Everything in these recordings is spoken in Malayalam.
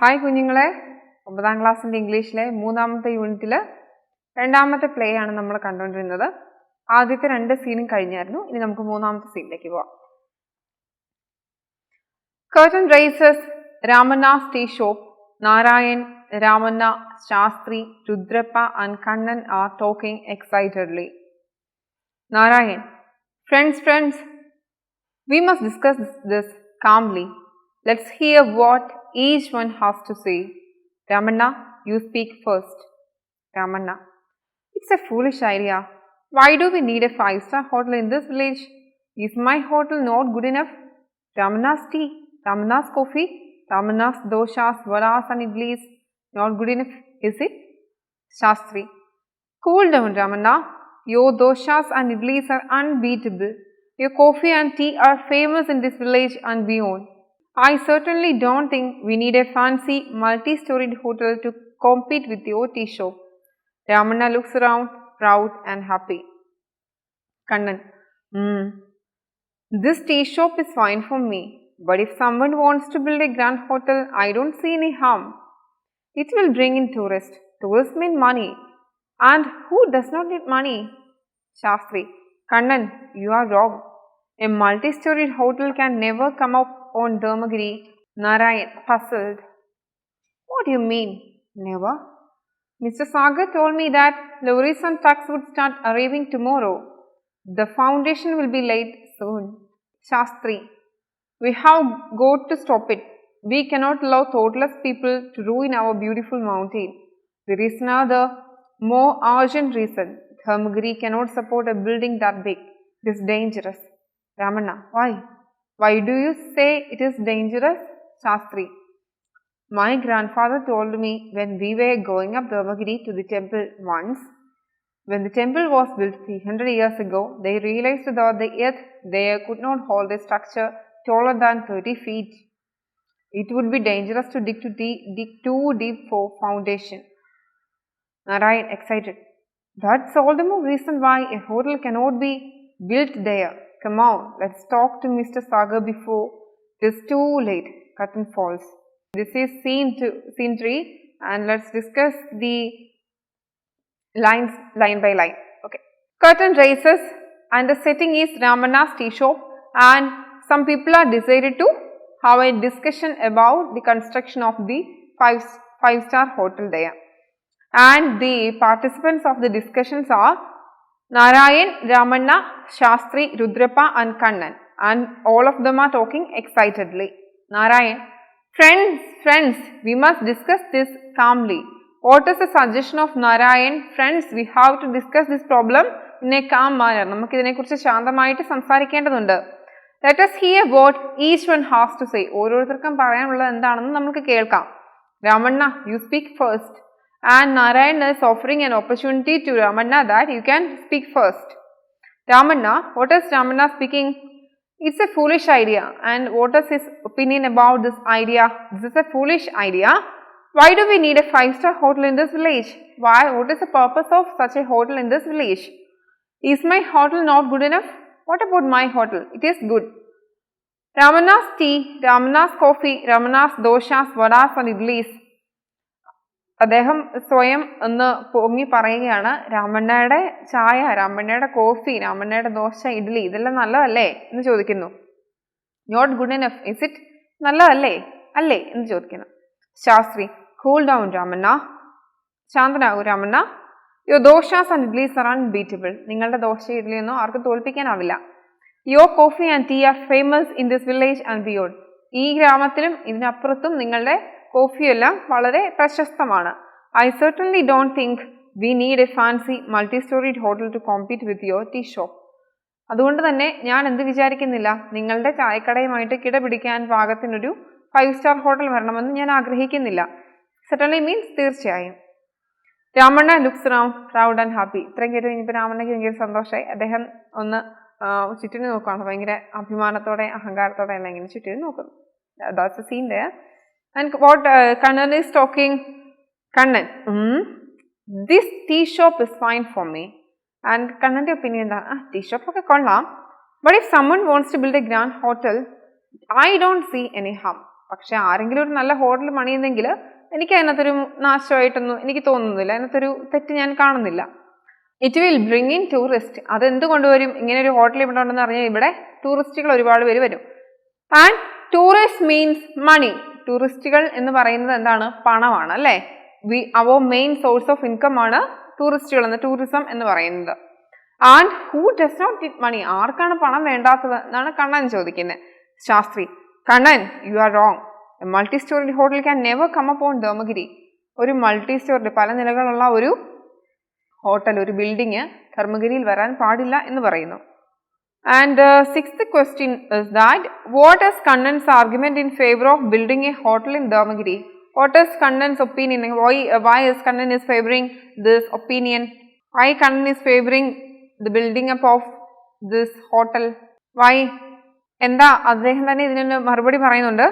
ഹായ് കുഞ്ഞുങ്ങളെ, 9ാം ക്ലാസ്സിൻ്റെ ഇംഗ്ലീഷിലെ 3ാമത്തെ യൂണിറ്റിൽ 2ാമത്തെ പ്ലേ ആണ് നമ്മൾ കണ്ടുകൊണ്ടിരുന്നത്. ആദ്യത്തെ 2 സീനും കഴിഞ്ഞായിരുന്നു. ഇനി നമുക്ക് 3ാമത്തെ സീനിലേക്ക് പോവാം. Curtain raises, Ramanna's tea shop. Narayan, Ramanna, Shastri, Rudrappa and Kannan are talking excitedly. Narayan: Friends, we must discuss this calmly. Let's hear what each one has to say. Ramanna, you speak first. Ramanna: It's a foolish idea. Why do we need a 5-star hotel in this village? Is my hotel not good enough? Ramanna's tea, Ramanna's coffee, Ramanna's doshas, vadas and idlis not good enough, is it? Shastri: Cool down, Ramanna. Your doshas and idlis are unbeatable. Your coffee and tea are famous in this village and beyond. I certainly don't think we need a fancy multi-storied hotel to compete with your tea shop. Ramanna looks around, proud and happy. Kannan: This tea shop is fine for me, but if someone wants to build a grand hotel, I don't see any harm. It will bring in tourists. Tourists mean money. And who does not need money? Shastri: Kannan, you are wrong. A multi-storied hotel can never come up on Dharmagiri. Narayan, puzzled: What do you mean, never? Mr. Sagar told me that lorries and trucks would start arriving tomorrow. The foundation will be laid soon. Shastri: We have got to stop it. We cannot allow thoughtless people to ruin our beautiful mountain. There is another, more urgent reason. Dharmagiri cannot support a building that big. It is dangerous. Ramanna: Why? Why do you say it is dangerous? Shastri: My grandfather told me when we were going up Dharmagiri to the temple once. When the temple was built 300 years ago, they realized that the earth there could not hold a structure taller than 30 feet. It would be dangerous to dig too deep for foundation. Narayan, excited: That's all the more reason why a hotel cannot be built there. Come on, let's talk to Mr. Sagar before it is too late. Curtain falls. This is scene 3, and let's discuss the lines line by line. Okay. Curtain raises and the setting is Ramanna's tea shop, and some people are decided to have a discussion about the construction of the five-star hotel there. And the participants of the discussions are Narayan, Ramanna, Shastri, Rudrappa and Kannan, and all of them are talking excitedly. Narayan: Friends, we must discuss this calmly. What is the suggestion of Narayan? Friends, we have to discuss this problem in a calm manner. നമുക്ക് ഇതിനെക്കുറിച്ച് ശാന്തമായിട്ട് സംസാരിക്കേണ്ടതുണ്ട്. Let us hear what each one has to say. ഓരോരുത്തർക്കും പറയാനുള്ളത് എന്താണെന്ന് നമുക്ക് കേൾക്കാം. Ramanna, you speak first. And Narayan is offering an opportunity to Ramanna that you can speak first. Ramanna: What is Ramanna speaking? It's a foolish idea. And what is his opinion about this idea? This is a foolish idea. Why do we need a 5-star hotel in this village? Why? What is the purpose of such a hotel in this village? Is my hotel not good enough? What about my hotel? It is good. Ramanna's tea, Ramanna's coffee, Ramanna's doshas, vadas and idlis. അദ്ദേഹം സ്വയം ഒന്ന് പൊങ്ങി പറയുകയാണ്, രാമണ്ണയുടെ ചായ, രാമണ്ണയുടെ കോഫി, രാമണ്ണയുടെ ദോശ, ഇഡ്ഡലി ഇതെല്ലാം നല്ലതല്ലേ എന്ന് ചോദിക്കുന്നു. Not good enough, is it? നല്ലതല്ലേ അല്ലേ എന്ന് ചോദിക്കുന്നു. ശാസ്ത്രി: കൂൾ ഡൗൺ രാമണ്ണ, ശാന്തനാകൂ Ramanna. Your dosas and idlis are unbeatable. നിങ്ങളുടെ ദോശ ഇഡ്ഡലിയൊന്നും ആർക്കും തോൽപ്പിക്കാനാവില്ല. Your coffee and tea are famous in this village and beyond. ഈ ഗ്രാമത്തിലും ഇതിനപ്പുറത്തും നിങ്ങളുടെ കോഫിയെല്ലാം വളരെ പ്രശസ്തമാണ്. I certainly don't think we need a fancy multi-storied hotel to compete with your tea shop. അതുകൊണ്ട് തന്നെ ഞാൻ എന്ത് വിചാരിക്കുന്നില്ല, നിങ്ങളുടെ ചായക്കടയുമായിട്ട് കിടപിടിക്കാൻ പാകത്തിനൊരു 5-star ഹോട്ടൽ വരണമെന്ന് ഞാൻ ആഗ്രഹിക്കുന്നില്ല. Certainly means തീർച്ചയായും. Ramanna looks around, proud and happy. ഇത്രയും കേട്ട് കഴിഞ്ഞപ്പോൾ രാമണ്ണയ്ക്ക് ഭയങ്കര സന്തോഷമായി. അദ്ദേഹം ഒന്ന് ചുറ്റിന് നോക്കുകയാണ്, ഭയങ്കര അഭിമാനത്തോടെ അഹങ്കാരത്തോടെ എല്ലാം ഇങ്ങനെ ചുറ്റിന് നോക്കുന്നു. That's the scene there. And what Kannan is talking, Kannan: This tea shop is fine for me. And Kannante opinion എന്താണ്? Tea shop ഒക്കെ കൊള്ളാം. But if someone wants to build a grand hotel, I don't see any harm. പക്ഷെ ആരെങ്കിലും ഒരു നല്ല ഹോട്ടൽ പണിയുന്നെങ്കിൽ എനിക്ക് അതിനകത്തൊരു നാശമായിട്ടൊന്നും എനിക്ക് തോന്നുന്നില്ല, അതിനകത്തൊരു തെറ്റ് ഞാൻ കാണുന്നില്ല. It will bring in tourist. അത് എന്ത് കൊണ്ടുവരും? ഇങ്ങനെ ഒരു ഹോട്ടൽ ഇവിടെ ഉണ്ടെന്ന് പറഞ്ഞാൽ ഇവിടെ ടൂറിസ്റ്റുകൾ ഒരുപാട് പേര് വരും. And tourist means money. ടൂറിസ്റ്റുകൾ എന്ന് പറയുന്നത് എന്താണ്? പണമാണ് അല്ലേ? അവർ മെയിൻ സോഴ്സ് ഓഫ് ഇൻകം ആണ് ടൂറിസ്റ്റുകൾ എന്ന്, ടൂറിസം എന്ന് പറയുന്നത്. And who does not get money? ആർക്കാണ് പണം വേണ്ടാത്തത് എന്നാണ് കണ്ണൻ ചോദിക്കുന്നത്. Shastri: Kannan, you are wrong. A multi storey hotel can never come upon Dharmagiri. ഒരു മൾട്ടി സ്റ്റോറി, പല നിലകളുള്ള ഒരു ഹോട്ടൽ, ഒരു ബിൽഡിംഗ് ധർമ്മഗിരിയിൽ വരാൻ പാടില്ല എന്ന് പറയുന്നു. And sixth question is that what is Kannan's argument in favour of building a hotel in Dharmagiri? What is Kannan's opinion? Why is Kannan is favoring this opinion? Why Kannan is favoring the building up of this hotel? Why? എന്താ അദ്ദേഹം തന്നെ ഇതിനൊരു മറുപടി പറയുന്നുണ്ട്.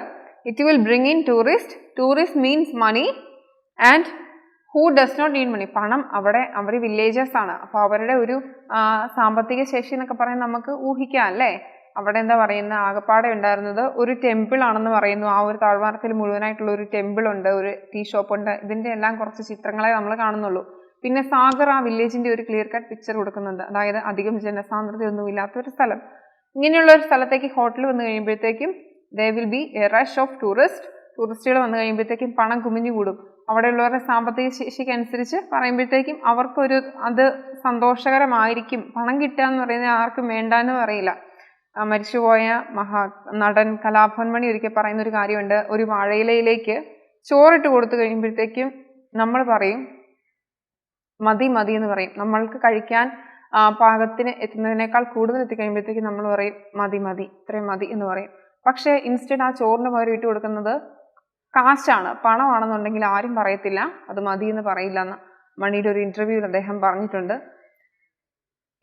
It will bring in tourist. Tourist means money. And who does not need money? പണം അവിടെ അവർ വില്ലേജേഴ്സ് ആണ്. അപ്പോൾ അവരുടെ ഒരു സാമ്പത്തിക ശേഷി എന്നൊക്കെ പറയാൻ നമുക്ക് ഊഹിക്കാം അല്ലേ? അവിടെ എന്താ പറയുന്ന, ആകപ്പാടെ ഉണ്ടായിരുന്നത് ഒരു ടെമ്പിൾ ആണെന്ന് പറയുന്നു. ആ ഒരു താഴ്വാരത്തിൽ മുഴുവനായിട്ടുള്ള ഒരു ടെമ്പിൾ ഉണ്ട്, ഒരു ടീ ഷോപ്പ് ഉണ്ട്. ഇതിന്റെ എല്ലാം കുറച്ച് ചിത്രങ്ങളെ നമ്മൾ കാണുന്നുള്ളൂ. പിന്നെ സാഗർ ആ വില്ലേജിന്റെ ഒരു ക്ലിയർ കട്ട് പിക്ചർ കൊടുക്കുന്നുണ്ട്. അതായത് അധികം ജനസാന്ദ്രതയൊന്നും ഇല്ലാത്ത ഒരു സ്ഥലം. ഇങ്ങനെയുള്ള ഒരു സ്ഥലത്തേക്ക് ഹോട്ടൽ വന്നു കഴിയുമ്പോഴത്തേക്കും there will be a rush of ടൂറിസ്റ്റുകൾ വന്നു കഴിയുമ്പോഴത്തേക്കും പണം കുമിഞ്ഞു കൂടും. അവിടെയുള്ളവരുടെ സാമ്പത്തിക ശേഷിക്ക് അനുസരിച്ച് പറയുമ്പോഴത്തേക്കും അവർക്കൊരു അത് സന്തോഷകരമായിരിക്കും. പണം കിട്ടുക എന്ന് പറയുന്നത് ആർക്കും വേണ്ടാന്നും അറിയില്ല. മരിച്ചുപോയ നടൻ കലാഭവൻ മണി ഒരിക്കൽ പറയുന്ന ഒരു കാര്യമുണ്ട്. ഒരു വാഴയിലയിലേക്ക് ചോറിട്ട് കൊടുത്തു കഴിയുമ്പോഴത്തേക്കും നമ്മൾ പറയും മതി മതി എന്ന് പറയും. നമ്മൾക്ക് കഴിക്കാൻ പാകത്തിന് എത്തുന്നതിനേക്കാൾ കൂടുതൽ എത്തിക്കഴിയുമ്പോഴത്തേക്കും നമ്മൾ പറയും മതി മതി, ഇത്രയും മതി എന്ന് പറയും. പക്ഷേ ഇൻസ്റ്റന്റ് ആ ചോറിന് പകരം ഇട്ട് കൊടുക്കുന്നത് കാശാണ്, പണമാണെന്നുണ്ടെങ്കിൽ ആരും പറയത്തില്ല അത് മതി എന്ന് പറയില്ല എന്ന് മണിയുടെ ഒരു ഇന്റർവ്യൂവിൽ അദ്ദേഹം പറഞ്ഞിട്ടുണ്ട്.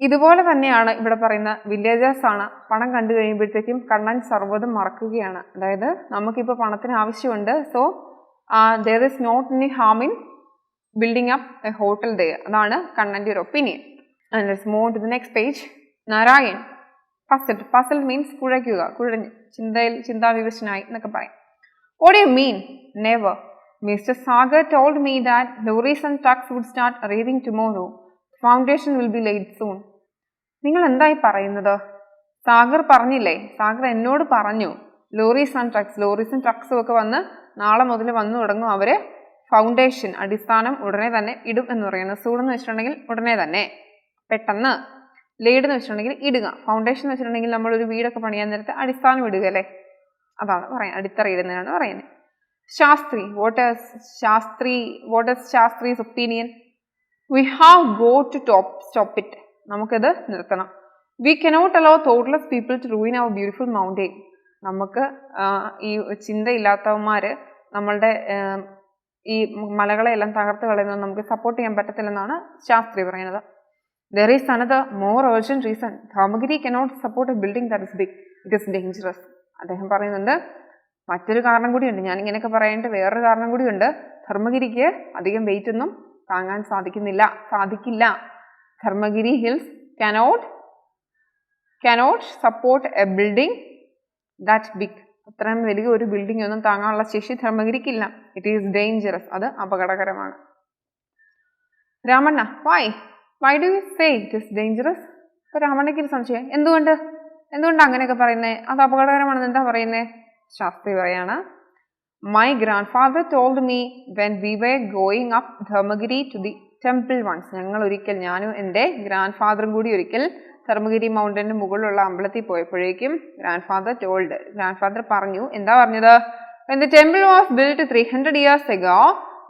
ഇതുപോലെ തന്നെയാണ് ഇവിടെ പറയുന്ന വില്ലേജേഴ്സ് ആണ്. പണം കണ്ടു കഴിയുമ്പോഴത്തേക്കും കണ്ണൻ സർവ്വതും മറക്കുകയാണ്. അതായത് നമുക്കിപ്പോൾ പണത്തിന് ആവശ്യമുണ്ട്, so there is not any harm in building up a hotel there. അതാണ് കണ്ണൻ്റെ ഒരു opinion. And let's move to the next page. Narayan puzzled means കുഴയ്ക്കുക, കുഴഞ്ഞ്, ചിന്താവിവശനായി എന്നൊക്കെ പറയും. What do you mean? Never. Mr. Sagar told me that lorries and trucks would start arriving tomorrow. Foundation will be laid soon. നിങ്ങൾ എന്തായി പറയുന്നത്? സാഗർ പറഞ്ഞില്ലേ, സാഗർ എന്നോട് പറഞ്ഞു ലോറീസും ട്രക്സും ഒക്കെ വന്ന് നാളെ മുതൽ വന്നു തുടങ്ങും. അവര് ഫൗണ്ടേഷൻ, അടിസ്ഥാനം ഉടനെ തന്നെ ഇടും എന്ന് പറയുന്നത്. സൂൺ എന്ന് വെച്ചിട്ടുണ്ടെങ്കിൽ ഉടനെ തന്നെ, പെട്ടെന്ന്. ലേഡ് എന്ന് വെച്ചിട്ടുണ്ടെങ്കിൽ ഇടുക. ഫൗണ്ടേഷൻ എന്ന് വെച്ചിട്ടുണ്ടെങ്കിൽ നമ്മളൊരു വീടൊക്കെ പണിയാൻ നേരത്തെ അടിസ്ഥാനം ഇടുക അല്ലേ, അതാണ് പറയുന്നത്, അടിത്തറ ഇടുന്നതാണ് പറയുന്നത്. Shastri, what is Shastri's opinion? We have got to stop it. നമുക്കിത് നിർത്തണം. We cannot allow thoughtless people to ruin our beautiful mountain. നമുക്ക് ഈ ചിന്തയില്ലാത്തവന്മാര് നമ്മളുടെ ഈ മലകളെല്ലാം തകർത്ത് കളയുന്നത് നമുക്ക് സപ്പോർട്ട് ചെയ്യാൻ പറ്റത്തില്ലെന്നാണ് ശാസ്ത്രി പറയുന്നത്. There is another more urgent reason. Dharmagiri cannot support a building that is big. It is dangerous. അദ്ദേഹം പറയുന്നുണ്ട് മറ്റൊരു കാരണം കൂടിയുണ്ട്. ഞാൻ ഇങ്ങനെയൊക്കെ പറയേണ്ട വേറൊരു കാരണം കൂടിയുണ്ട്. ധർമ്മഗിരിക്ക് അധികം വെയിറ്റ് ഒന്നും താങ്ങാൻ സാധിക്കില്ല. Dharmagiri hills cannot support a building that big. അത്രയും വലിയ ഒരു ബിൽഡിംഗ് ഒന്നും താങ്ങാനുള്ള ശേഷി ധർമ്മഗിരിക്കില്ല. It is dangerous. അത് അപകടകരമാണ്. Ramanna, why do you say it is dangerous? അപ്പോൾ രാമണ്ണയ്ക്ക് ഒരു സംശയം, എന്തുകൊണ്ട് അങ്ങനെയൊക്കെ പറയുന്നത്? അത് അപകടകരമാണെന്ന് എന്താ പറയുന്നത്? ശാസ്ത്രി പറയാണ്, My grandfather told me when we were going up Dharmagiri to the temple once. ഞാനും എൻ്റെ ഗ്രാൻഡ് കൂടി ഒരിക്കൽ ധർമ്മഗിരി മൗണ്ടന്റെ മുകളിലുള്ള അമ്പലത്തിൽ പോയപ്പോഴേക്കും ഗ്രാൻഡ് ഫാദർ പറഞ്ഞു. എന്താ പറഞ്ഞത്? When the temple was built 300 years ago,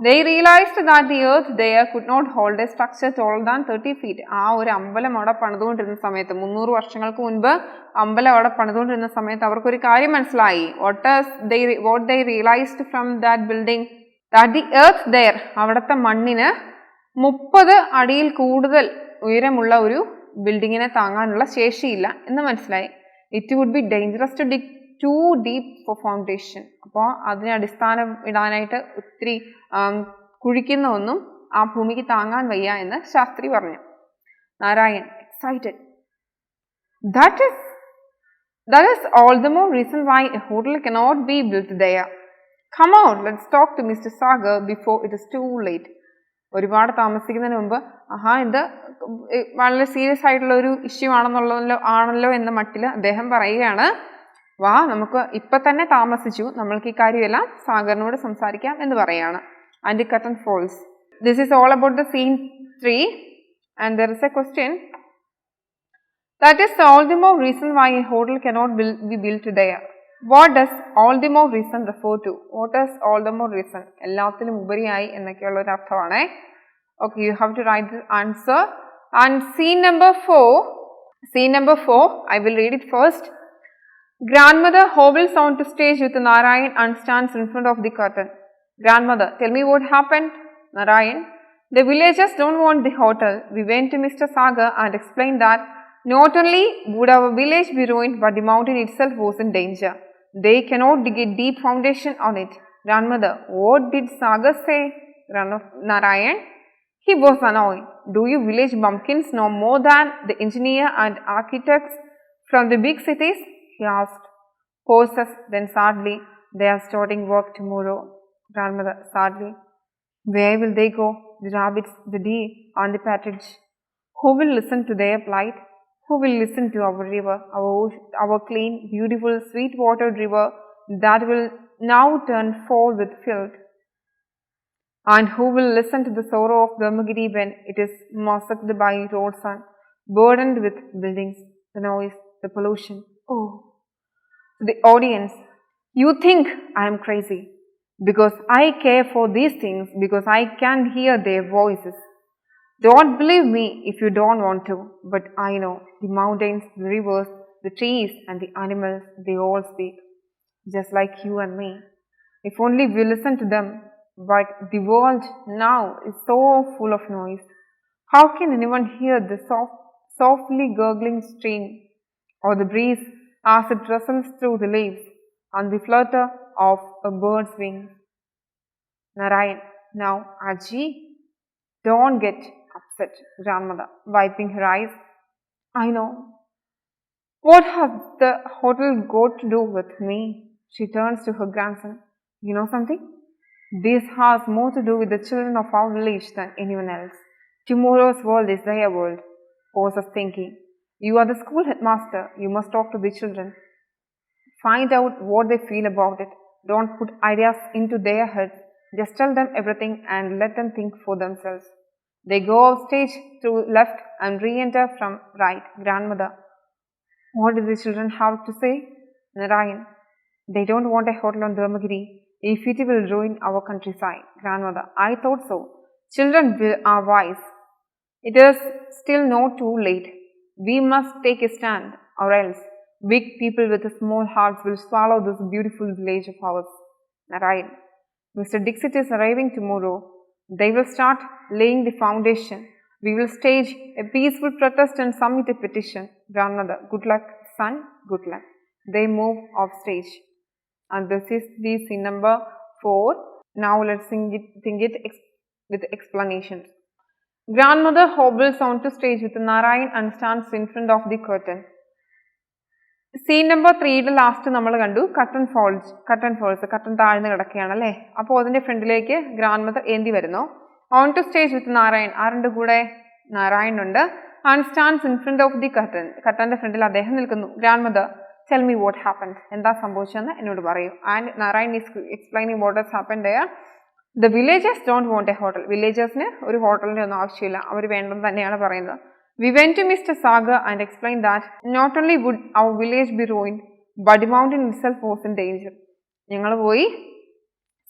they realized that the earth there could not hold a structure taller than 30 feet. ആ ഒരു അമ്പലം അവിടെ പണിതുകൊണ്ടിരുന്ന സമയത്ത്, 300 വർഷങ്ങൾക്ക് മുൻപ് അമ്പലം അവിടെ പണിതുകൊണ്ടിരുന്ന സമയത്ത് അവർക്കൊരു കാര്യം മനസ്സിലായി. What they realized from that building, that the earth there, അവിടുത്തെ മണ്ണിന് 30 അടിയിൽ കൂടുതൽ ഉയരമുള്ള ഒരു ബിൽഡിങ്ങിനെ താങ്ങാനുള്ള ശേഷിയില്ല എന്ന് മനസ്സിലായി. It would be dangerous to dig too deep for foundation. അപ്പോൾ അതിന് അടിസ്ഥാനം ഇടാനായിട്ട് ഒത്തിരി കുഴിക്കുന്ന ഒന്നും ആ ഭൂമിക്ക് താങ്ങാൻ വയ്യ എന്ന് ശാസ്ത്രി പറഞ്ഞു. Narayan excited. That is all the more reason why a hotel cannot be built there. Come on, let's talk to Mr. Sagar before it is too late. ഒരുപാട് താമസിക്കുന്നതിന് മുമ്പ് ഇത് വളരെ സീരിയസ് ആയിട്ടുള്ള ഒരു ഇഷ്യൂ ആണല്ലോ എന്ന മട്ടിൽ അദ്ദേഹം പറയുകയാണ്, വാ നമുക്ക് ഇപ്പം തന്നെ താമസിച്ചു, നമ്മൾക്ക് ഈ കാര്യമെല്ലാം സാഗറിനോട് സംസാരിക്കാം എന്ന് പറയുകയാണ്. And the curtain falls. This is all about the scene 3 and there is a question. That is all the more reason why a hotel cannot be built there. What does all the more reason refer to? What does all the more reason? എല്ലാത്തിലും ഉപരിയായി എന്നൊക്കെയുള്ള ഒരു അർത്ഥമാണ്. Okay, you have to write the answer. And scene number 4, I will read it first. Grandmother hobbles onto stage with Narayan and stands in front of the curtain. Grandmother, tell me what happened. Narayan, the villagers don't want the hotel. We went to Mr. Sagar and explained that not only would our village be ruined, but the mountain itself was in danger. They cannot dig a deep foundation on it. Grandmother, what did Sagar say? Narayan, he was annoyed. Do you village bumpkins know more than the engineer and architects from the big cities? He asked. Horses, then sadly, they are starting work tomorrow. Grandmother, sadly, where will they go? The rabbits, the deer, and the partridge. Who will listen to their plight? Who will listen to our river, our clean, beautiful, sweet-watered river that will now turn foul with filth? And who will listen to the sorrow of Dharmagiri when it is massacred by road sun, burdened with buildings, the noise, the pollution? Oh, the audience, you think I am crazy because I care for these things, because I can hear their voices. Don't believe me if you don't want to, but I know the mountains, the rivers, the trees and the animals, they all speak, just like you and me. If only we listen to them. But the world now is so full of noise. How can anyone hear the softly gurgling stream, or the breeze as it rustles through the leaves, and the flutter of a bird's wings? Narayan, now Aji, don't get upset. Grandmother, wiping her eyes, I know. What has the hotel got to do with me? She turns to her grandson. You know something? This has more to do with the children of our village than anyone else. Tomorrow's world is their world. Pose was thinking. You are the school headmaster. You must talk to the children. Find out what they feel about it. Don't put ideas into their heads. Just tell them everything and let them think for themselves. They go off stage through left and re-enter from right. Grandmother, what do the children have to say? Narayan, they don't want a hotel on Dharmagiri if it will ruin our countryside. Grandmother, I thought so. Children are wise. It is still not too late. We must take a stand, or else big people with small hearts will swallow this beautiful village of ours. Narayan, Mr. Dixit is arriving tomorrow. They will start laying the foundation. We will stage a peaceful protest and submit a petition. Grandmother, good luck, son, good luck. They move off stage. And this is the scene number 4. Now let's think it with explanations. Grandmother hobbles onto stage with Narayan and stands in front of the curtain. Scene number 3 last നമ്മൾ കണ്ടു കർട്ടൻ താഴ്ന്നു കിടക്കുകയാണ് അല്ലേ. അപ്പോൾ അതിന്റെ ഫ്രണ്ടിലേക്ക് ഗ്രാൻഡ് മദർ ഏന്തി വരുന്നു. On to stage with Narayan, ആരുടെ കൂടെ? നാരായൺ ഉണ്ട്. And stands in front of the കർട്ടന്റെ ഫ്രണ്ടിൽ അദ്ദേഹം നിൽക്കുന്നു. Grandmother, tell me what happened, എന്താ സംഭവിച്ചതെന്ന് എന്നോട് പറയൂ. And Narayan is explaining what has happened there. The villagers don't want a hotel. വില്ലേജേഴ്സിന് ഒരു ഹോട്ടലിന്റെ ഒന്നും ആവശ്യമില്ല, അവർ വേണ്ടെന്ന് തന്നെയാണ് പറയുന്നത്. We went to Mr. Sagar and explained that not only would our village be ruined, but the mountain itself was in danger. ഞങ്ങൾ പോയി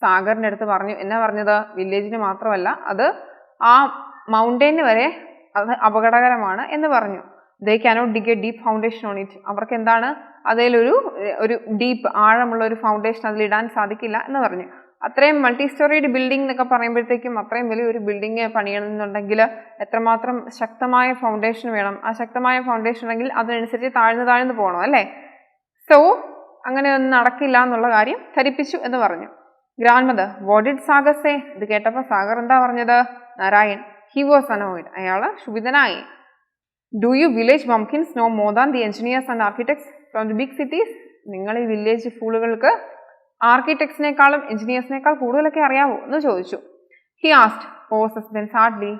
സാഗറിൻ്റെ അടുത്ത് പറഞ്ഞു. എന്നാ പറഞ്ഞത്? വില്ലേജിന് മാത്രമല്ല, അത് ആ മൗണ്ടൈന് വരെ അത് അപകടകരമാണ് എന്ന് പറഞ്ഞു. They cannot dig a deep foundation on it. അവർക്ക് എന്താണ് അതിലൊരു ഡീപ്പ് ആഴമുള്ള ഒരു ഫൗണ്ടേഷൻ അതിലിടാൻ സാധിക്കില്ല എന്ന് പറഞ്ഞു. അത്രയും മൾട്ടി സ്റ്റോറീഡ് ബിൽഡിംഗ് എന്നൊക്കെ പറയുമ്പോഴത്തേക്കും അത്രയും വലിയൊരു ബിൽഡിംഗ് പണിയണമെന്നുണ്ടെങ്കിൽ എത്രമാത്രം ശക്തമായ ഫൗണ്ടേഷൻ വേണം. ആ ശക്തമായ ഫൗണ്ടേഷൻ ഉണ്ടെങ്കിൽ അതിനനുസരിച്ച് താഴ്ന്നു പോകണം അല്ലേ. സോ അങ്ങനെ ഒന്നും നടക്കില്ല എന്നുള്ള കാര്യം ധരിപ്പിച്ചു എന്ന് പറഞ്ഞു. Grand mother, what did Sagar say? ഇത് കേട്ടപ്പോൾ സാഗർ എന്താ പറഞ്ഞത്? നാരായൺ, ഹി വാസ് അനോയിഡ്, അയാൾ ക്ഷുഭിതനായി. Do you village bumpkins know more than the engineers and architects from the big cities? നിങ്ങൾ ഈ വില്ലേജ് ഫൂളുകൾക്ക് ആർക്കിടെക്ട്സിനേക്കാളും എഞ്ചിനീയേഴ്സിനേക്കാൾ കൂടുതലൊക്കെ അറിയാവോ എന്ന് ചോദിച്ചു. He asked poses then sadly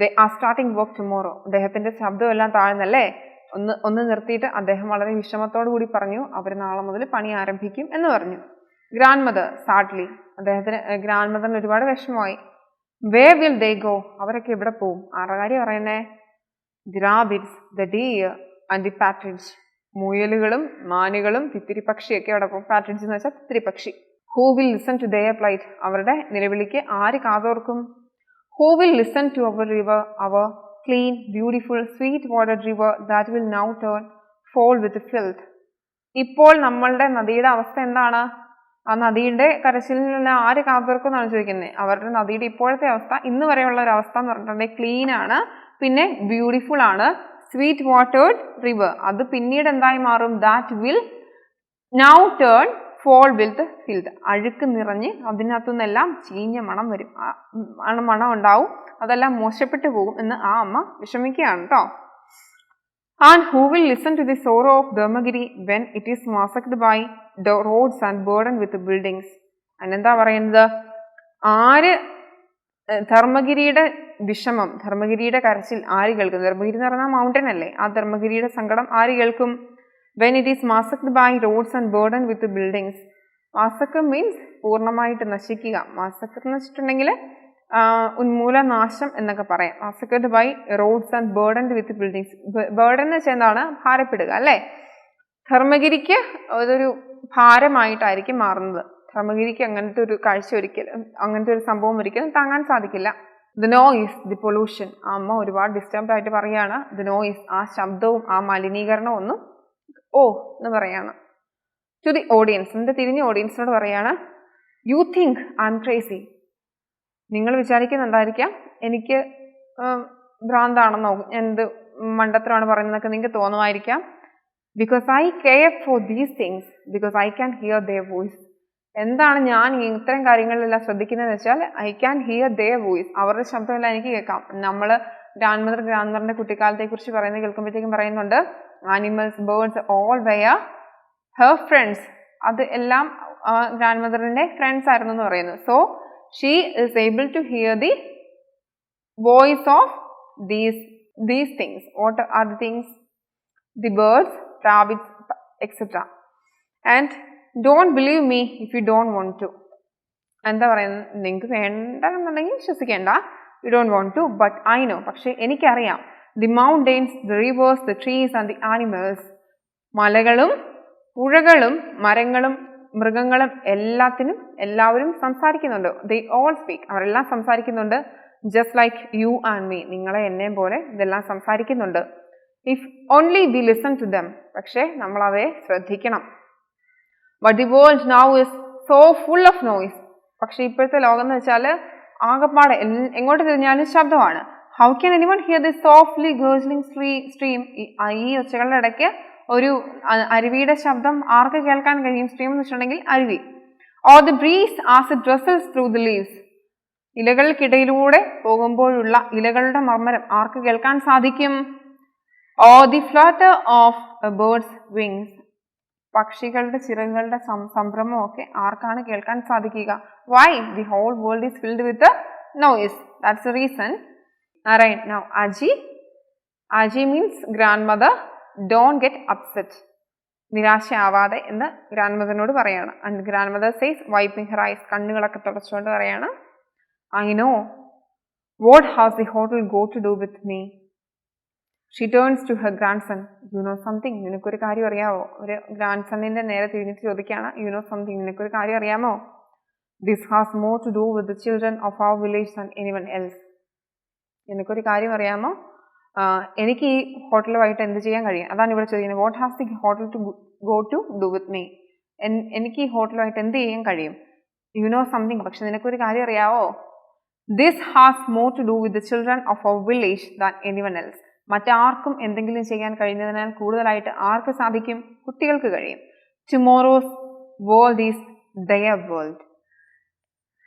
they are starting work tomorrow. അദ്ദേഹത്തിന്റെ ശബ്ദമെല്ലാം താഴ്ന്നല്ലേ. ഒന്ന് നിർത്തിയിട്ട് അദ്ദേഹം വളരെ വിഷമത്തോടു കൂടി പറഞ്ഞു, അവർ നാളെ മുതൽ പണി ആരംഭിക്കും എന്ന് പറഞ്ഞു. ഗ്രാൻഡ് മദർ സാഡ്ലി, ഗ്രാൻഡ് മദറിന് ഒരുപാട് വിഷമമായി. വേ വിൽ ദേ ഗോ, അവരൊക്കെ എവിടെ പോവും? ആരുടെ കാര്യം പറയുന്നേ? The rabbits, the deer and the partridge. മുയലുകളും മാനുകളും തിത്തിരി പക്ഷിയൊക്കെ അവിടെ പോകും. പാട്രിഡ്ജ് എന്ന് വെച്ചാൽ തിത്തിരി പക്ഷി. Who will listen to their plight, അവരുടെ നിലവിളിക്ക് ആര് കാതോർക്കും? Who will listen to our river, our clean beautiful sweet water river that will now turn foul with filth. ഇപ്പോൾ നമ്മളുടെ നദിയുടെ അവസ്ഥ എന്താണ്? ആ നദിയുടെ കരച്ചിലിനുള്ള ആര് കാതോർക്കും എന്നാണ് ചോദിക്കുന്നത്. അവരുടെ നദിയുടെ ഇപ്പോഴത്തെ അവസ്ഥ, ഇന്ന് വരെയുള്ള ഒരു അവസ്ഥ എന്ന് പറഞ്ഞിട്ടുണ്ടെങ്കിൽ ക്ലീൻ ആണ്, പിന്നെ ബ്യൂട്ടിഫുൾ ആണ്, സ്വീറ്റ് വാട്ടേർഡ് റിവർ, അത് പിന്നീട് എന്തായി മാറും? That will now turn foul with filth, അഴുക്ക് നിറഞ്ഞ് അതിനകത്തുനിന്നെല്ലാം ചീഞ്ഞ മണം വരും, മണം ഉണ്ടാവും, അതെല്ലാം മോശപ്പെട്ടു പോകും എന്ന് ആ അമ്മ വിഷമിക്കുകയാണ് കേട്ടോ. And who will listen to the sorrow of Dharmagiri when it is massacred by the roads and burdened with buildings? അന്നെന്താ പറയുന്നത്? ആര് ധർമ്മഗിരിയുടെ വിഷമം, ധർമ്മഗിരിയുടെ കരച്ചിൽ ആര് കേൾക്കും? ധർമ്മഗിരി എന്ന് പറഞ്ഞാൽ മൗണ്ടൻ അല്ലേ. ആ ധർമ്മഗിരിയുടെ സങ്കടം ആര് കേൾക്കും? When it is massacred by roads and burdened with buildings. Massacre means പൂർണ്ണമായിട്ട് നശിക്കുക. മാസക്കർ എന്ന് വെച്ചിട്ടുണ്ടെങ്കിൽ ഉന്മൂലനാശം എന്നൊക്കെ പറയാം. Massacred by roads and burdened with buildings. Burden എന്ന് വെച്ചാൽ എന്താണ്? ഭാരപ്പെടുക അല്ലേ. ധർമ്മഗിരിക്ക് അതൊരു ഭാരമായിട്ടായിരിക്കും മാറുന്നത്. ധർമ്മഗിരിക്ക് അങ്ങനത്തെ ഒരു കാഴ്ച ഒരിക്കലും, അങ്ങനത്തെ ഒരു സംഭവം ഒരിക്കലും താങ്ങാൻ സാധിക്കില്ല. The noise, the pollution. ആ അമ്മ ഒരുപാട് ഡിസ്റ്റർബ്ഡ് ആയിട്ട് പറയാണ്. ദ നോയിസ്, ആ ശബ്ദവും ആ മലിനീകരണവും ഒന്നും ഓ എന്ന് പറയാണ്. ടു ദി ഓഡിയൻസ്, എന്നിട്ട് തിരിഞ്ഞ ഓഡിയൻസിനോട് പറയാണ്, you think I'm crazy. നിങ്ങൾ വിചാരിക്കുന്നുണ്ടായിരിക്കാം എനിക്ക് ഭ്രാന്താണെന്നോ, എന്ത് മണ്ടത്തരമാണ് പറയുന്നതൊക്കെ നിങ്ങൾക്ക് തോന്നുമായിരിക്കാം. Because I care for these things, because I can hear their voice. എന്താണ് ഞാൻ ഇത്തരം കാര്യങ്ങളിലെല്ലാം ശ്രദ്ധിക്കുന്നതെന്ന് വെച്ചാൽ I can hear their voice, അവരുടെ ശബ്ദമെല്ലാം എനിക്ക് കേൾക്കാം. നമ്മൾ ഗ്രാൻഡ് കുട്ടിക്കാലത്തെ കുറിച്ച് പറയുന്നത് കേൾക്കുമ്പോഴത്തേക്കും പറയുന്നുണ്ട്, animals, birds all were her friends. അത് എല്ലാം ഗ്രാൻഡ് മദറിന്റെ ഫ്രണ്ട്സ് ആയിരുന്നു എന്ന് പറയുന്നു. So she is able to hear the voice of these things. What are the things? The birds, rabbits, etc. And don't believe me if you don't want to. എന്താ പറയുന്നത്? നിങ്ങൾക്ക് വേണ്ടെന്നുണ്ടെങ്കിൽ വിശ്വസിക്കേണ്ട. You don't want to, but I know. പക്ഷെ എനിക്കറിയാം. The mountains, the rivers, the trees and the animals. മലകളും പുഴകളും മരങ്ങളും മൃഗങ്ങളും എല്ലാവരും സംസാരിക്കുന്നുണ്ട്. ദേ ഓൾ സ്പീക്ക്, അവരെല്ലാം സംസാരിക്കുന്നുണ്ട്. Just like you and me, നിങ്ങളെ എന്നെയും പോലെ ഇതെല്ലാം സംസാരിക്കുന്നുണ്ട്. If only we listen to them, പക്ഷേ നമ്മൾ അവയെ ശ്രദ്ധിക്കണം. But the world now is so full of noise. പക്ഷെ ഇപ്പോഴത്തെ ലോകം എന്ന് വെച്ചാൽ ആകപ്പാടെ എങ്ങോട്ട് തിരിഞ്ഞാലും ശബ്ദമാണ്. How can anyone hear the softly gurgling stream? ഈ ഒച്ചകളുടെ ഇടയ്ക്ക് ഒരു അരുവിയുടെ ശബ്ദം ആർക്ക് കേൾക്കാൻ കഴിയും? സ്ട്രീം എന്ന് വെച്ചിട്ടുണ്ടെങ്കിൽ അരുവി. Or the breeze as it rustles through the leaves, ഇലകൾക്കിടയിലൂടെ പോകുമ്പോഴുള്ള ഇലകളുടെ മർമ്മരം ആർക്ക് കേൾക്കാൻ സാധിക്കും? Or the flutter of a bird's wings, പക്ഷികളുടെ ചിറകുകളുടെ സംഭ്രമമൊക്കെ ആർക്കാണ് കേൾക്കാൻ സാധിക്കുക? Why? The whole world is filled with noise. That's the reason. Right now Aaji means grandmother. Don't get upset, നിരാശയാവാതെ എന്ന് ഗ്രാൻഡ് മദറിനോട് പറയാണ്. And grandmother says wiping her eyes, കണ്ണുകളൊക്കെ തുടച്ചുകൊണ്ട് പറയാണ്, I no what has the hotel go to do with me. She turns to her grandson, you know something, നിനക്കൊരു കാര്യം അറിയാമോ? ഒരു ഗ്രാൻഡ് സണ്ണിന്റെ നേരെ തിരിഞ്ഞിട്ട് ചോദിക്കുകയാണ്, യു നോ സംതിങ്, നിനക്കൊരു കാര്യം അറിയാമോ? This has more to do with the children of our village and anyone else. നിനക്കൊരു കാര്യം അറിയാമോ? എനിക്ക് ഈ ഹോട്ടലുമായിട്ട് എന്ത് ചെയ്യാൻ കഴിയും? അതാണ് ഇവിടെ ചോദിക്കുന്നത്. What has the hotel to go to do with me? എനിക്ക് ഈ ഹോട്ടലുമായിട്ട് എന്ത് ചെയ്യാൻ കഴിയും? യു നോ സംതിങ്, പക്ഷെ നിനക്കൊരു കാര്യം അറിയാവോ? This has more to do with the children of our village than anyone else. മറ്റാർക്കും എന്തെങ്കിലും ചെയ്യാൻ കഴിയുന്നതിനാൽ കൂടുതലായിട്ട് ആർക്ക് സാധിക്കും? കുട്ടികൾക്ക് കഴിയും. Tomorrow's world is their world.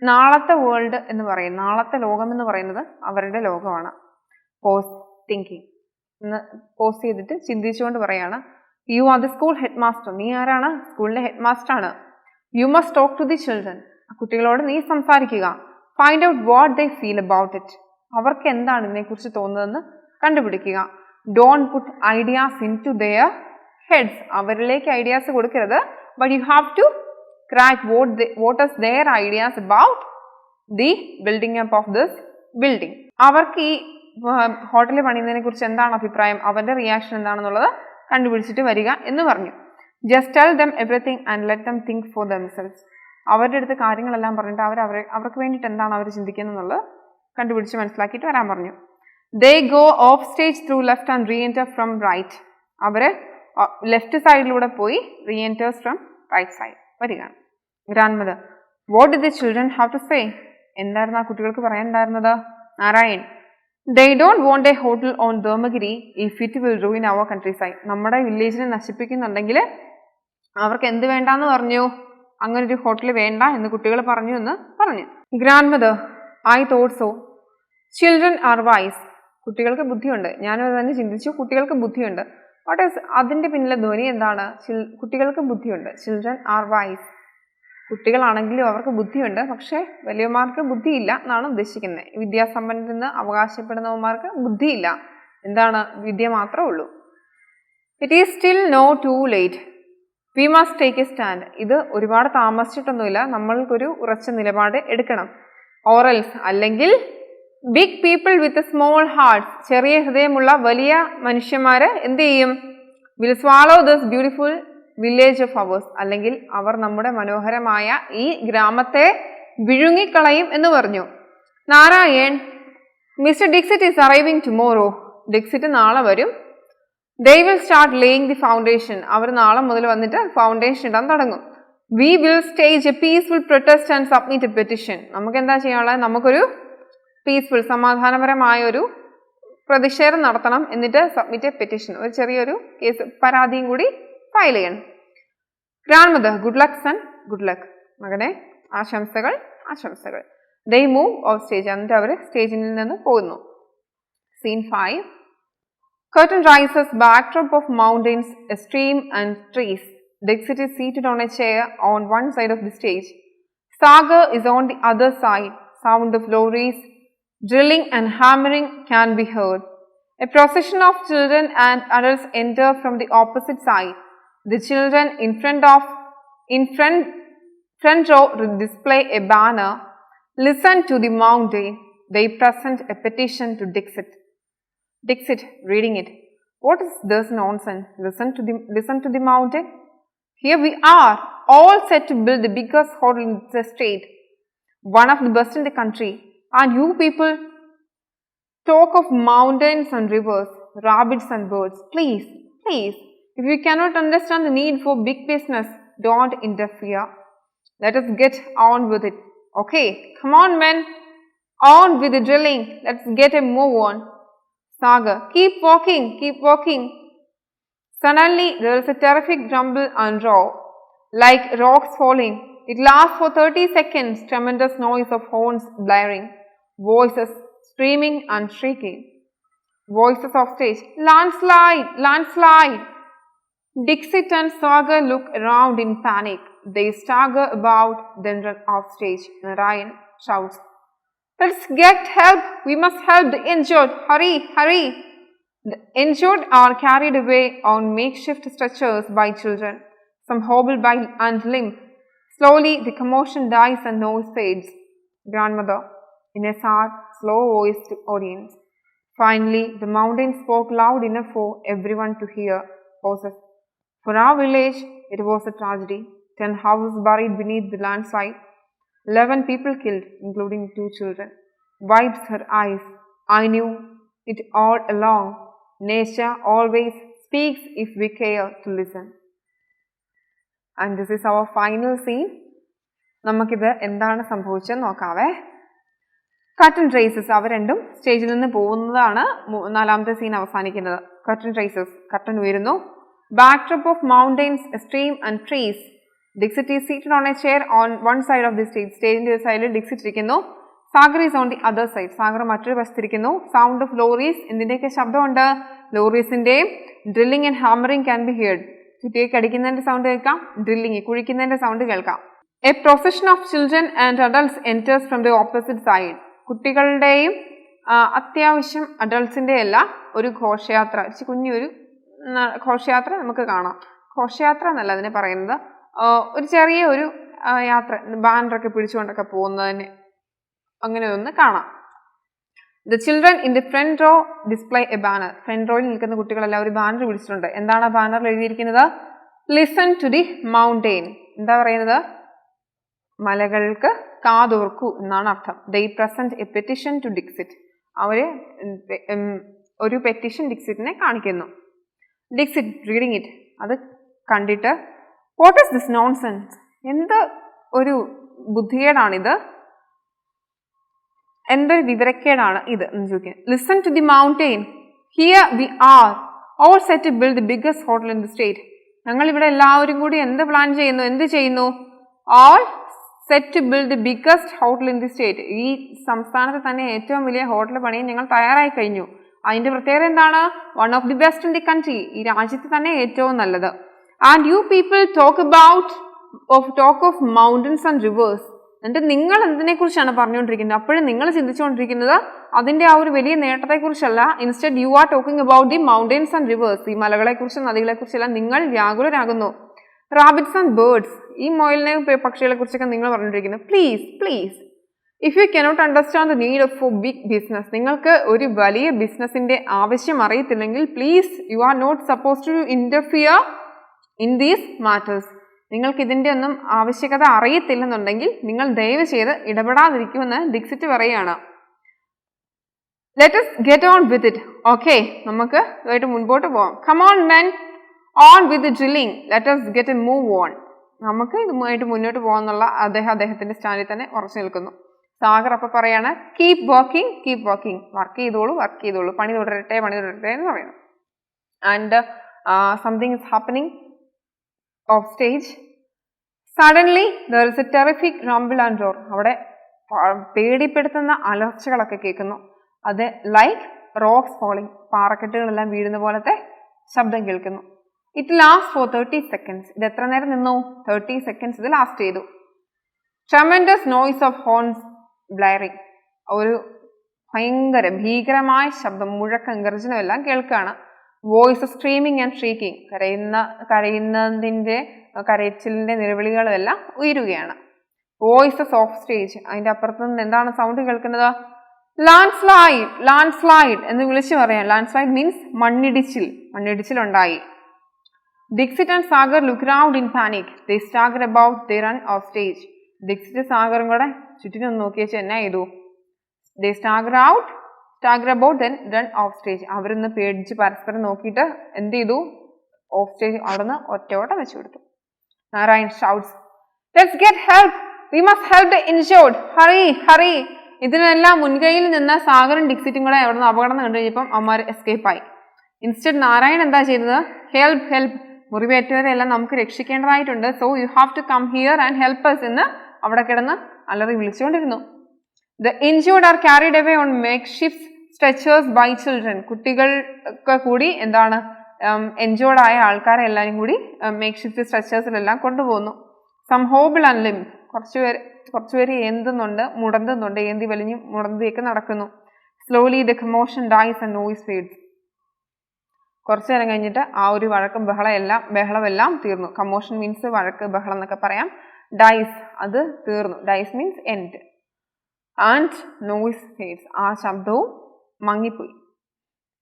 നാളത്തെ വേൾഡ് എന്ന് പറയും, നാളത്തെ ലോകം എന്ന് പറയുന്നത് അവരുടെ ലോകമാണ്. പോസ് തിങ്കിങ് എന്ന് പോസ് ചെയ്തിട്ട് ചിന്തിച്ചുകൊണ്ട് പറയാണ്, you are the school head master. നീ ആരാണ്? സ്കൂളിലെ ഹെഡ് മാസ്റ്റർ ആണ്. You must talk to the children. കുട്ടികളോട് നീ സംസാരിക്കുക. Find out what they feel about it. അവർക്ക് എന്താണ് ഇതിനെക്കുറിച്ച് തോന്നുന്നതെന്ന് കണ്ടുപിടിക്കുക. Don't put ideas into their heads. അവരിലേക്ക് ഐഡിയാസ് കൊടുക്കരുത്. But you have to crack what is their ideas about the building up of this building. അവർക്ക് ഈ ഹോട്ടൽ പണിയുന്നതിനെ കുറിച്ച് എന്താണ് അഭിപ്രായം, അവരുടെ റിയാക്ഷൻ എന്താണെന്നുള്ളത് കണ്ടുപിടിച്ചിട്ട് വരിക എന്ന് പറഞ്ഞു. Just tell them everything and let them think for themselves. അവരുടെ അടുത്ത് കാര്യങ്ങളെല്ലാം പറഞ്ഞിട്ട് അവർക്ക് വേണ്ടിയിട്ട് എന്താണ് അവർ ചിന്തിക്കുന്നതെന്നുള്ളത് കണ്ടുപിടിച്ച് മനസ്സിലാക്കിയിട്ട് വരാൻ പറഞ്ഞു. They go off stage through left and re-enter from right. അവർ ലെഫ്റ്റ് സൈഡിലൂടെ പോയി re-enters from right side വരികയാണ്. Grandmother, what did the children have to say? എന്തായിരുന്നു ആ കുട്ടികൾക്ക് പറയാനുണ്ടായിരുന്നത്? Narayan, they don't want a hotel on Dharmagiri if it will ruin our countryside. നമ്മുടെ വില്ലേജിനെ നശിപ്പിക്കുന്നുണ്ടെങ്കിൽ അവർക്ക് എന്ത് വേണ്ടാന്ന് പറഞ്ഞു? അങ്ങനെ ഒരു ഹോട്ടൽ വേണ്ട എന്ന് കുട്ടികൾ പറഞ്ഞു എന്ന് പറഞ്ഞു. Grandmother, I thought so. Children are wise. കുട്ടികൾക്ക് ബുദ്ധിയുണ്ട്. ഞാനത് തന്നെ ചിന്തിച്ചു, കുട്ടികൾക്ക് ബുദ്ധിയുണ്ട്. വാട്ട് ഈസ് അതിന്റെ പിന്നിലെ ധ്വനി എന്താണ്? കുട്ടികൾക്ക് ബുദ്ധിയുണ്ട്. Children are wise. കുട്ടികളാണെങ്കിലും അവർക്ക് ബുദ്ധിയുണ്ട്, പക്ഷേ വലിയമാർക്ക് ബുദ്ധിയില്ല എന്നാണ് ഉദ്ദേശിക്കുന്നത്. വിദ്യാസമ്പന്നരെന്ന് അവകാശപ്പെടുന്നവന്മാർക്ക് ബുദ്ധിയില്ല. എന്താണ്? വിദ്യ മാത്രമേ ഉള്ളൂ. It is still no too late. We must take a stand. ഇത് ഒരുപാട് താമസിച്ചിട്ടൊന്നുമില്ല, നമ്മൾക്കൊരു ഉറച്ച നിലപാട് എടുക്കണം. ഓറൽസ്, അല്ലെങ്കിൽ big people with small hearts, ചെറിയ ഹൃദയമുള്ള വലിയ മനുഷ്യന്മാര് എന്ത് ചെയ്യും? Will swallow this beautiful village of ours, അല്ലെങ്കിൽ അവർ നമ്മുടെ മനോഹരമായ ഈ ഗ്രാമത്തെ വിഴുങ്ങിക്കളയും എന്ന് പറഞ്ഞു. Narayan, mister Dixit is arriving tomorrow. Dixit നാളെ വരും. They will start laying the foundation. അവർ നാളെ മുതൽ വന്നിട്ട് ഫൗണ്ടേഷൻ ഇടാൻ തുടങ്ങും. We will stage a peaceful protest and submit a petition. നമുക്ക് എന്താ ചെയ്യാനുള്ളത്? നമുക്കൊരു പീസ്ഫുൾ, സമാധാനപരമായ ഒരു പ്രതിഷേധം നടത്തണം. എന്നിട്ട് സബ്മിറ്റ് എ പെറ്റീഷൻ, ഒരു ചെറിയൊരു കേസ് പരാതിയും കൂടി ഫയൽ ചെയ്യണം. Grandmother, good luck son, good luck. മകനെ ആശംസകൾ ആശംസകൾ. They move off stage. എന്നിട്ട് അവർ സ്റ്റേജിൽ നിന്ന് പോകുന്നു. Scene 5. Curtain rises, backdrop of mountains, a stream and trees. Dixit is seated on a chair on one side of the stage. Sagar is on the other side. Sound of lorries, drilling and hammering can be heard. A procession of children and adults enter from the opposite side. The children in front row display a banner. Listen to the mountain. They present a petition to Dixit. Dixit, reading it. What is this nonsense? Listen to the mountain. Here we are, all set to build the biggest hotel in the state, one of the best in the country. And you people talk of mountains and rivers, rabbits and birds. Please, please, if you cannot understand the need for big business, don't interfere. Let us get on with it. Okay, come on men, on with the drilling. Let's get a move on. Sagar, keep walking, keep walking. Suddenly there is a terrific rumble and roar, like rocks falling. It lasts for 30 seconds, tremendous noise of horns blaring, voices screaming and shrieking. Voices of stage, landslide, landslide. Dixit and Sagar look around in panic. They stagger about, then run off stage. Narayan shouts, let's get help. We must help the injured. Hurry, hurry. The injured are carried away on makeshift stretchers by children. Some hobble by and limp. Slowly the commotion dies and noise fades. Grandmother, in a sad, slow-voiced audience. Finally, the mountain spoke loud enough for everyone to hear. Pauses. For our village, it was a tragedy. 10 houses buried beneath the landslide. 11 people killed, including 2 children. Wipes her eyes. I knew it all along. Nature always speaks if we care to listen. And this is our final scene. നമുക്കിത് എന്താണ് സംഭവിച്ചതെന്ന് നോക്കാവേ. കർട്ടൻ റേസസ്, അവർ രണ്ടും സ്റ്റേജിൽ നിന്ന് പോകുന്നതാണ് നാലാമത്തെ സീൻ അവസാനിക്കുന്നത്. കർട്ടൻ റേസസ്, കർട്ടൻ ഉയരുന്നു. Backdrop of mountains, A stream and trees. Dixit is seated on a chair on one side of the stage. സ്റ്റേജിന്റെ ഒരു സൈഡിൽ ഡിക്സിറ്റ് ഇരിക്കുന്നു. Sagar is on the other side. Sagar മറ്റൊരു വശത്തിരിക്കുന്നു. സൗണ്ട് ഓഫ് ലോറീസ്, എന്തിന്റെയൊക്കെ ശബ്ദമുണ്ട്? ലോറീസിന്റെയും drilling and hammering can be heard. ചുറ്റിയൊക്കെ അടിക്കുന്നതിന്റെ സൗണ്ട് കേൾക്കാം, ഡ്രില്ലിംഗ് കുഴിക്കുന്നതിന്റെ സൗണ്ട് കേൾക്കാം. A procession of children and adults enters from the opposite side. കുട്ടികളുടെയും അത്യാവശ്യം അഡൾട്ട്സിൻ്റെ എല്ലാം ഒരു ഘോഷയാത്ര, കുഞ്ഞൊരു ഘോഷയാത്ര നമുക്ക് കാണാം. ഘോഷയാത്ര എന്നല്ല അതിനെ പറയുന്നത്, ഒരു ചെറിയ ഒരു യാത്ര, ബാനറൊക്കെ പിടിച്ചുകൊണ്ടൊക്കെ പോകുന്നതിന് അങ്ങനെ ഒന്ന് കാണാം. The children in the front row display a banner. Front റോയിൽ നിൽക്കുന്ന കുട്ടികളെല്ലാം ഒരു ബാനർ പിടിച്ചിട്ടുണ്ട്. എന്താണ് ആ ബാനറിൽ എഴുതിയിരിക്കുന്നത്? Listen to the mountain. എന്താ പറയുന്നത്? മലകൾക്ക് കാതോർക്കൂ എന്നാണ് അർത്ഥം. They present a petition to Dixit. അവര് ഒരു പെറ്റീഷൻ ഡിക്സിറ്റിനെ കാണിക്കുന്നു. Dixit reading it. അത് കണ്ടിട്ട് What is this nonsense? എന്ത് ഒരു ബുദ്ധികേടാണിത്, എന്തൊരു വിവരക്കേടാണ് ഇത് എന്ന് ചോദിക്കുന്നത്. Listen to the mountain. Here we are all set to build the biggest hotel in the state. ഞങ്ങൾ ഇവിടെ എല്ലാവരും കൂടി എന്ത് പ്ലാൻ ചെയ്യുന്നു, എന്ത് ചെയ്യുന്നു? All set to build the biggest hotel in the state. ഈ സംസ്ഥാനത്ത് തന്നെ ഏറ്റവും വലിയ ഹോട്ടൽ പണിയാൻ ഞങ്ങൾ തയ്യാറായി കഴിഞ്ഞു. അതിന്റെ പ്രത്യേകത എന്താണ്? One of the best in the country. ഈ രാജ്യത്ത് തന്നെ ഏറ്റവും നല്ലത്. And you people talk of mountains and rivers. എന്നിട്ട് നിങ്ങൾ എന്തിനെ കുറിച്ചാണ് പറഞ്ഞുകൊണ്ടിരിക്കുന്നത്? അപ്പോഴും നിങ്ങൾ ചിന്തിച്ചുകൊണ്ടിരിക്കുന്നത് അതിന്റെ ആ ഒരു വലിയ നേട്ടത്തെ കുറിച്ചല്ല. Instead you are talking about the mountains and reverse. ഈ മലകളെ കുറിച്ചും നദികളെ കുറിച്ചെല്ലാം നിങ്ങൾ വ്യാകുലരാകുന്നു. റാബിറ്റ്സ് ആൻഡ് ബേർഡ്സ്, ഈ മൊയിലിനെ പക്ഷികളെ കുറിച്ചൊക്കെ നിങ്ങൾ പറഞ്ഞുകൊണ്ടിരിക്കുന്നത്. Please if you cannot understand the need of big business, നിങ്ങൾക്ക് ഒരു വലിയ ബിസിനസിന്റെ ആവശ്യം അറിയത്തില്ലെങ്കിൽ please you are not suppose to interfere in these matters. നിങ്ങൾക്ക് ഇതിൻ്റെ ഒന്നും ആവശ്യകത അറിയത്തില്ലെന്നുണ്ടെങ്കിൽ നിങ്ങൾ ദയവ് ചെയ്ത് ഇടപെടാതിരിക്കുമെന്ന് ഡിക്സിറ്റ് പറയുകയാണ്. Let us get on with it. Okay, നമുക്ക് ഇതായിട്ട് മുൻപോട്ട് പോകാം. Come on men, on with the drilling. Let us get a move on. നമുക്ക് ഇതുമായിട്ട് മുന്നോട്ട് പോകാന്നുള്ള അദ്ദേഹത്തിന്റെ സ്റ്റാൻഡിൽ തന്നെ ഉറച്ചു നിൽക്കുന്നു. സാഗർ അപ്പം പറയാണ് കീപ് വർക്കിംഗ്, വർക്ക് ചെയ്തോളൂ, പണി തുടരട്ടെ എന്ന് പറയുന്നു. And something is happening of stage. Suddenly there is A terrific rumble and roar. അവിടെ പേടിപ്പെടുത്തുന്ന അലർച്ചകളൊക്കെ കേൾക്കുന്നു. അത് ലൈക്ക് റോക്സ് ഫോളിങ്, പാറക്കെട്ടുകളെല്ലാം വീഴുന്ന പോലത്തെ ശബ്ദം കേൾക്കുന്നു. It last for 30 seconds. ഇത് എത്ര നേരം നിന്നു? 30 seconds ഇത് ലാസ്റ്റ് ചെയ്തു. ട്രമെൻഡസ് നോയ്സ് ഓഫ് ഹോൺസ് ബ്ലയറിംഗ്, ഒരു ഭീകരമായ ശബ്ദം, മുഴക്കം, ഗർജനമെല്ലാം കേൾക്കുകയാണ്. വോയിസ് സ്ട്രീമിങ് ആൻഡ് ഷ്രീക്കിംഗ്, കരയുന്നതിൻ്റെ കരച്ചിലിൻ്റെ നിലവിളികളെല്ലാം ഉയരുകയാണ്. വോയിസസ് ഓഫ് സ്റ്റേജ്, അതിൻ്റെ അപ്പുറത്ത് നിന്ന് എന്താണ് സൗണ്ട് കേൾക്കുന്നത്? ലാൻഡ്സ്ലൈഡ് എന്ന് വിളിച്ചു പറയാം. ലാൻഡ്സ്ലൈഡ് മീൻസ് മണ്ണിടിച്ചിലുണ്ടായി. Dixit and Sagar look round in panic. They stagger about they run off stage. Dixit സാഗറും കൂടെ ചുറ്റിനൊന്ന് നോക്കി വെച്ച് എന്നാ ചെയ്തു? They stagger about then run off stage. അവരൊന്ന് പേടിച്ച് പരസ്പരം നോക്കിയിട്ട് എന്ത് ചെയ്തു? ഓഫ് സ്റ്റേജ് അവിടുന്ന് ഒറ്റയോട്ടം വെച്ചു കൊടുത്തു. Narayan shouts, let's get help, we must help the injured, hurry. ഇതിനെല്ലാം മുൻകൈയിൽ നിന്ന് സാഗറും ഡിക്സിറ്റും കൂടെ അവിടുന്ന് അപകടം കണ്ടു കഴിഞ്ഞപ്പം അവന്മാർ എസ്കേപ്പായി. ഇൻസ്റ്റഡ് നാരായൺ എന്താ ചെയ്തത്? ഹെൽപ്പ്, മുറിവേറ്റവരെല്ലാം നമുക്ക് രക്ഷിക്കേണ്ടതായിട്ടുണ്ട്. So you have to come here and help us എന്ന് അവിടെ കിടന്ന് അലറി വിളിച്ചുകൊണ്ടിരുന്നു. The injured are carried away on makeshift stretchers by children. കുട്ടികൾക്ക് കൂടി എന്താണ് എൻജോർഡ് ആയ ആൾക്കാരെ എല്ലാവരും കൂടി മേക്ക്ഷിഫ്റ്റ് സ്ട്രെച്ചേഴ്സിലെല്ലാം കൊണ്ടുപോകുന്നു. സം ഹോബിൾ ആൻഡ് ലിം, കുറച്ചുപേര് മുടന്തുന്നുണ്ട്, ഏന്തി വലിഞ്ഞും മുടന്തിയൊക്കെ നടക്കുന്നു. Slowly the commotion dies and noise fades. കുറച്ചു നേരം കഴിഞ്ഞിട്ട് ആ ഒരു വഴക്കും ബഹളമെല്ലാം തീർന്നു. കമോഷൻ മീൻസ് വഴക്ക്, ബഹളം എന്നൊക്കെ പറയാം. ഡൈസ് അത് തീർന്നു. Dies means end. And noise fades, ആ ശബ്ദവും മങ്ങിപ്പോയി.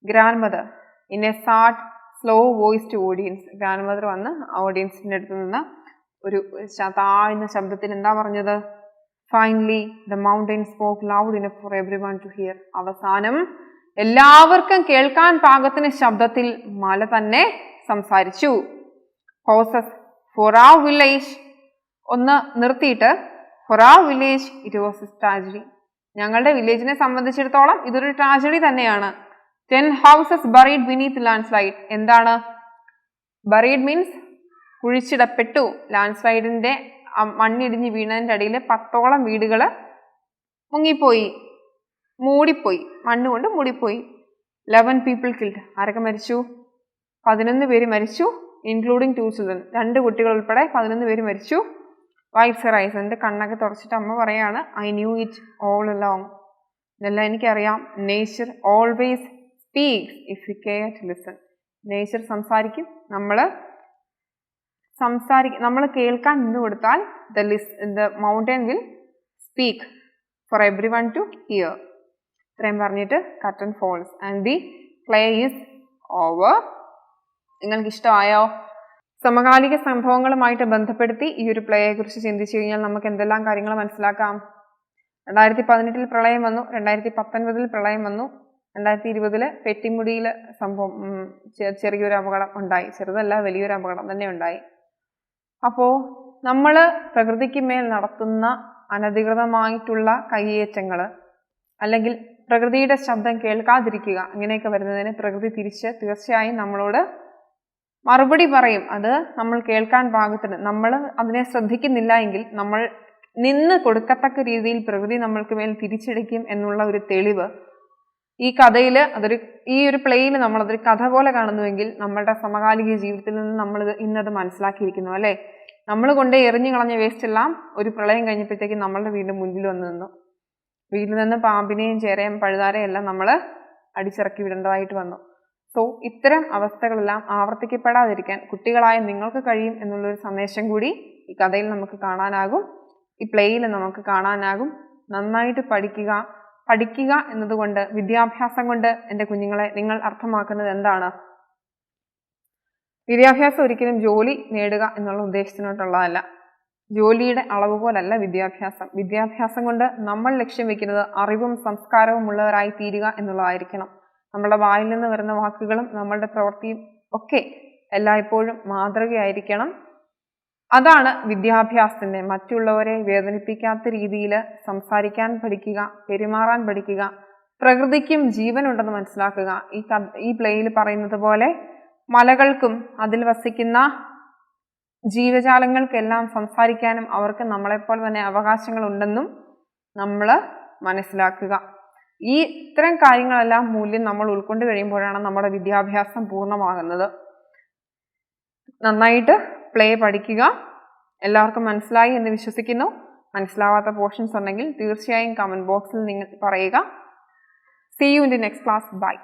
Grandmother in a sad slow voice to audience. Grandmother വന്ന് ഓഡിയൻസിൻ്റെ അടുത്ത് നിന്ന് ഒരു താഴ്ന്ന ശബ്ദത്തിൽ എന്താ പറഞ്ഞത്? Finally the mountain spoke loud enough for everyone to hear. അവസാനം എല്ലാവർക്കും കേൾക്കാൻ പാകത്തിന് ശബ്ദത്തിൽ മല തന്നെ സംസാരിച്ചു. ഹോസസ് ഫോർ our village, ഒന്ന് നിർത്തിയിട്ട് four our village it was a tragedy. ഞങ്ങളുടെ വില്ലേജിനെ സംബന്ധിച്ചിടത്തോളം ഇതൊരു ട്രാജഡി തന്നെയാണ്. 10 houses buried beneath landslide. എന്താണ് ബറീഡ് മീൻസ് കുഴിച്ചിടപ്പെട്ടു. ലാൻഡ്സ്ലൈഡിന്റെ മണ്ണിടിഞ്ഞ് വീണതിൻ്റെ അടിയിൽ 10ഓളം വീടുകൾ മൂടിപ്പോയി, മണ്ണുകൊണ്ട് മൂടിപ്പോയി. 11 people killed. ആരൊക്കെ മരിച്ചു? 11 പേര് മരിച്ചു, ഇൻക്ലൂഡിങ് 2 children. 2 കുട്ടികൾ ഉൾപ്പെടെ 11 പേര് മരിച്ചു. Wipes her eyes. എൻ്റെ കണ്ണൊക്കെ തുടച്ചിട്ട് അമ്മ പറയാണ് I knew it all along. ഇതെല്ലാം എനിക്കറിയാം. Nature always speaks if you care to listen. Nature സംസാരിക്കും, നമ്മൾ കേൾക്കാൻ നിന്ന് കൊടുത്താൽ the mountain will speak for every one to hear. ഇത്രയും പറഞ്ഞിട്ട് curtain falls and the play is over. നിങ്ങൾക്ക് ഇഷ്ടമായോ? സമകാലിക സംഭവങ്ങളുമായിട്ട് ബന്ധപ്പെടുത്തി ഈ ഒരു പ്ലേയെ കുറിച്ച് ചിന്തിച്ചു കഴിഞ്ഞാൽ നമുക്ക് എന്തെല്ലാം കാര്യങ്ങൾ മനസ്സിലാക്കാം? 2018 പ്രളയം വന്നു, 2019 പ്രളയം വന്നു, 2020 പെട്ടിമുടിയിൽ സംഭവം ചെറിയൊരു അപകടം ഉണ്ടായി. ചെറുതല്ല, വലിയൊരു അപകടം തന്നെ ഉണ്ടായി. അപ്പോൾ നമ്മൾ പ്രകൃതിക്ക് മേൽ നടത്തുന്ന അനധികൃതമായിട്ടുള്ള കയ്യേറ്റങ്ങൾ അല്ലെങ്കിൽ പ്രകൃതിയുടെ ശബ്ദം കേൾക്കാതിരിക്കുക, അങ്ങനെയൊക്കെ വരുന്നതിന് പ്രകൃതി തീർച്ചയായും നമ്മളോട് മറുപടി പറയും. അത് നമ്മൾ കേൾക്കാൻ പാകത്തിന് നമ്മൾ അതിനെ ശ്രദ്ധിക്കുന്നില്ല എങ്കിൽ നമ്മൾ നിന്ന് കൊടുക്കത്തക്ക രീതിയിൽ പ്രകൃതി നമ്മൾക്ക് മേൽ തിരിച്ചടിക്കും എന്നുള്ള ഒരു തെളിവ് ഈ കഥയിൽ ഈ ഒരു പ്ലേയിൽ നമ്മളതൊരു കഥ പോലെ കാണുന്നുവെങ്കിൽ നമ്മളുടെ സമകാലിക ജീവിതത്തിൽ നിന്ന് നമ്മൾ ഇന്നത് മനസ്സിലാക്കിയിരിക്കുന്നു അല്ലേ. നമ്മൾ കൊണ്ട് എറിഞ്ഞു കളഞ്ഞ വേസ്റ്റ് എല്ലാം ഒരു പ്രളയം കഴിഞ്ഞപ്പോഴത്തേക്ക് നമ്മളുടെ വീടിൻ്റെ മുന്നിൽ വന്ന് നിന്നു. വീട്ടിൽ നിന്ന് പാമ്പിനെയും ചേരയും പഴുതാരയും എല്ലാം നമ്മൾ അടിച്ചിറക്കി വിടേണ്ടതായിട്ട് വന്നു. സോ ഇത്തരം അവസ്ഥകളെല്ലാം ആവർത്തിക്കപ്പെടാതിരിക്കാൻ കുട്ടികളായ നിങ്ങൾക്ക് കഴിയും എന്നുള്ളൊരു സന്ദേശം കൂടി ഈ കഥയിൽ നമുക്ക് കാണാനാകും, ഈ പ്ലേയിൽ നമുക്ക് കാണാനാകും. നന്നായിട്ട് പഠിക്കുക എന്നതുകൊണ്ട്, വിദ്യാഭ്യാസം കൊണ്ട് എൻ്റെ കുഞ്ഞുങ്ങളെ നിങ്ങൾ അർത്ഥമാക്കുന്നത് എന്താണ്? വിദ്യാഭ്യാസം ഒരിക്കലും ജോലി നേടുക എന്നുള്ള ഉദ്ദേശത്തിനോട്ടുള്ളതല്ല. ജോലിയുടെ അളവ് പോലല്ല വിദ്യാഭ്യാസം. വിദ്യാഭ്യാസം കൊണ്ട് നമ്മൾ ലക്ഷ്യം വെക്കുന്നത് അറിവും സംസ്കാരവും ഉള്ളവരായി തീരുക എന്നുള്ളതായിരിക്കണം. നമ്മുടെ വായിൽ നിന്ന് വരുന്ന വാക്കുകളും നമ്മളുടെ പ്രവൃത്തിയും ഒക്കെ എല്ലായ്പ്പോഴും മാതൃകയായിരിക്കണം. അതാണ് വിദ്യാഭ്യാസത്തിൻ്റെ. മറ്റുള്ളവരെ വേദനിപ്പിക്കാത്ത രീതിയിൽ സംസാരിക്കാൻ പഠിക്കുക, പെരുമാറാൻ പഠിക്കുക, പ്രകൃതിക്കും ജീവനുണ്ടെന്ന് മനസ്സിലാക്കുക. ഈ പ്ലേയിൽ പറയുന്നത് പോലെ മലകൾക്കും അതിൽ വസിക്കുന്ന ജീവജാലങ്ങൾക്കെല്ലാം സംസാരിക്കാനും അവർക്ക് നമ്മളെപ്പോലെ തന്നെ അവകാശങ്ങളുണ്ടെന്നും നമ്മൾ മനസ്സിലാക്കുക. ഈ ഇത്തരം കാര്യങ്ങളെല്ലാം മൂല്യം നമ്മൾ ഉൾക്കൊണ്ട് കഴിയുമ്പോഴാണ് നമ്മുടെ വിദ്യാഭ്യാസം പൂർണ്ണമാകുന്നത്. നന്നായിട്ട് പ്ലേ പഠിക്കുക. എല്ലാവർക്കും മനസ്സിലായി എന്ന് വിശ്വസിക്കുന്നു. മനസ്സിലാവാത്ത പോർഷൻസ് ഉണ്ടെങ്കിൽ തീർച്ചയായും കമൻറ്റ് ബോക്സിൽ നിങ്ങൾ പറയുക. See you in the next class. Bye.